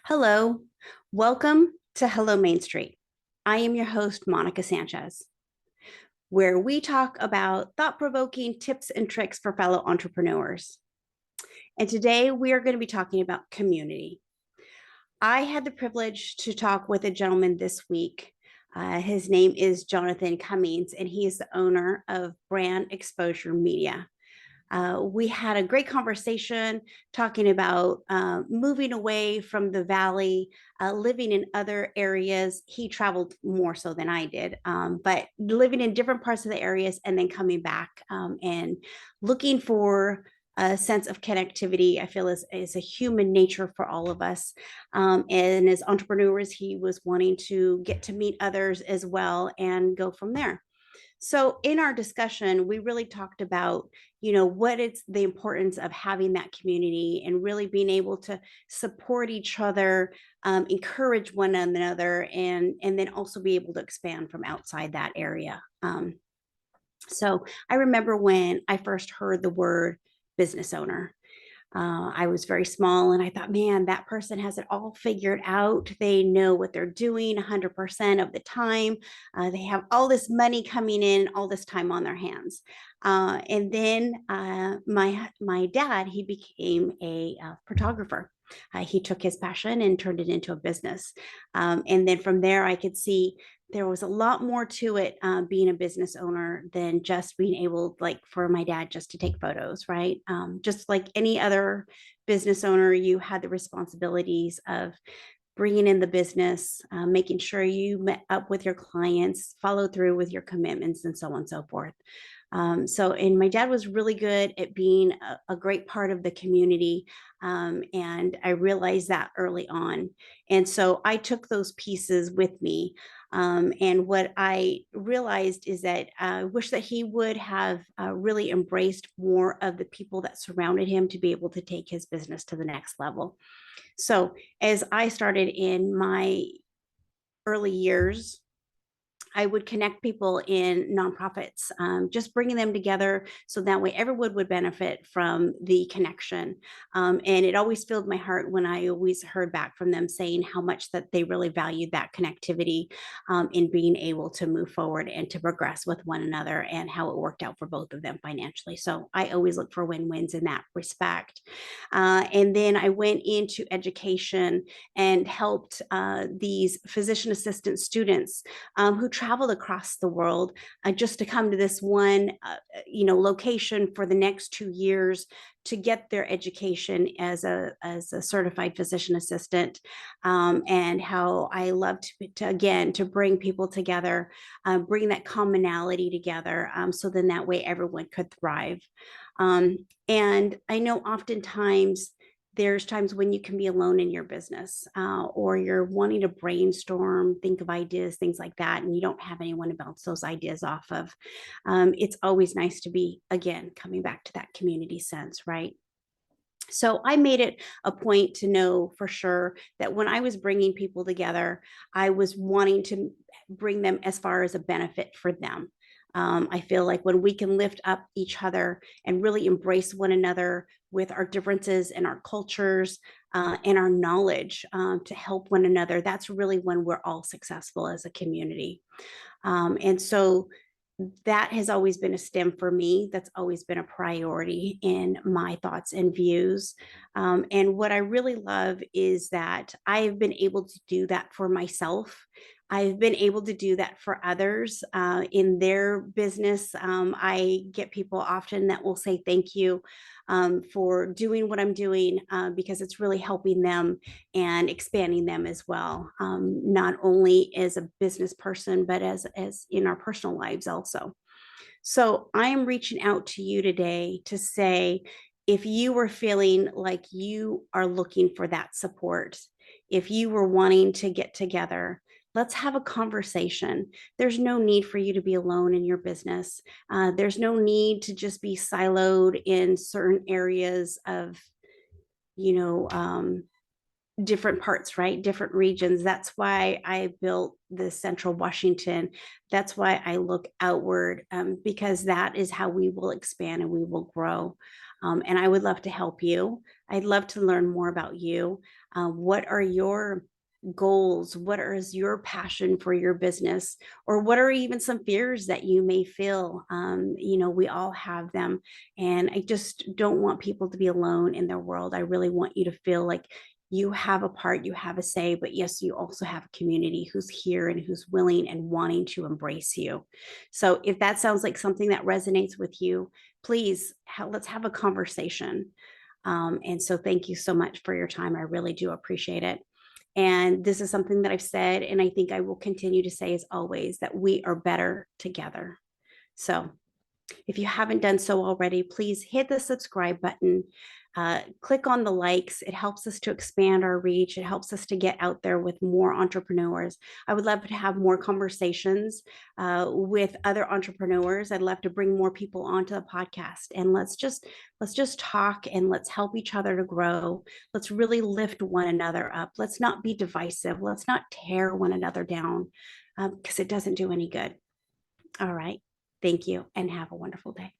Hello, welcome to Hello Main Street. I am your host, Monica Sanchez, where we talk about thought provoking tips and tricks for fellow entrepreneurs. And today we are going to be talking about community. I had the privilege to talk with a gentleman this week. His name is Jonathan Cummings, and he is the owner of Brand Exposure Media. We had a great conversation talking about moving away from the valley, living in other areas. He traveled more so than I did, but living in different parts of the areas and then coming back and looking for a sense of connectivity. I feel is a human nature for all of us. And as entrepreneurs, he was wanting to get to meet others as well and go from there. So in our discussion, we really talked about, what it's the importance of having that community and really being able to support each other, encourage one another, and then also be able to expand from outside that area. So I remember when I first heard the word business owner. I was very small and I thought, man, that person has it all figured out. They know what they're doing 100% of the time. They have all this money coming in, all this time on their hands. And then my dad, he became a photographer. He took his passion and turned it into a business. And then from there, I could see there was a lot more to it, being a business owner than just being able, like for my dad, just to take photos, right? Just like any other business owner, you had the responsibilities of bringing in the business, making sure you met up with your clients, follow through with your commitments, and so on and so forth. And my dad was really good at being a great part of the community. And I realized that early on. And so I took those pieces with me. And what I realized is that I wish that he would have really embraced more of the people that surrounded him to be able to take his business to the next level. So as I started in my early years, I would connect people in nonprofits, just bringing them together so that way everyone would benefit from the connection. And it always filled my heart when I always heard back from them saying how much that they really valued that connectivity, in being able to move forward and to progress with one another and how it worked out for both of them financially. So I always look for win-wins in that respect. And then I went into education and helped these physician assistant students who traveled across the world, just to come to this one, location for the next 2 years to get their education as a certified physician assistant. And how I love to bring people together, bring that commonality together, so then that way everyone could thrive. And I know oftentimes there's times when you can be alone in your business, or you're wanting to brainstorm, think of ideas, things like that, and you don't have anyone to bounce those ideas off of. It's always nice to be, again, coming back to that community sense, right? So I made it a point to know for sure that when I was bringing people together, I was wanting to bring them as far as a benefit for them. I feel like when we can lift up each other and really embrace one another with our differences and our cultures, and our knowledge, to help one another, that's really when we're all successful as a community. And so that has always been a stem for me. That's always been a priority in my thoughts and views. And what I really love is that I've been able to do that for myself. I've been able to do that for others, in their business. I get people often that will say thank you, for doing what I'm doing, because it's really helping them and expanding them as well, not only as a business person, but as in our personal lives also. So I am reaching out to you today to say, if you were feeling like you are looking for that support, if you were wanting to get together, let's have a conversation. There's no need for you to be alone in your business. There's no need to just be siloed in certain areas of, you know, different parts, right? Different regions. That's why I built the Central Washington. That's why I look outward, because that is how we will expand and we will grow. And I would love to help you. I'd love to learn more about you. What are your goals? What is your passion for your business? Or what are even some fears that you may feel? We all have them. And I just don't want people to be alone in their world. I really want you to feel like you have a part, you have a say, but yes, you also have a community who's here and who's willing and wanting to embrace you. So if that sounds like something that resonates with you, please let's have a conversation. And so thank you so much for your time. I really do appreciate it. And this is something that I've said, and I think I will continue to say as always, that we are better together. So if you haven't done so already, please hit the subscribe button. Click on the likes. It helps us to expand our reach. It helps us to get out there with more entrepreneurs. I would love to have more conversations with other entrepreneurs. I'd love to bring more people onto the podcast, and let's just talk and let's help each other to grow. Let's really lift one another up. Let's not be divisive. Let's not tear one another down because it doesn't do any good. All right. Thank you and have a wonderful day.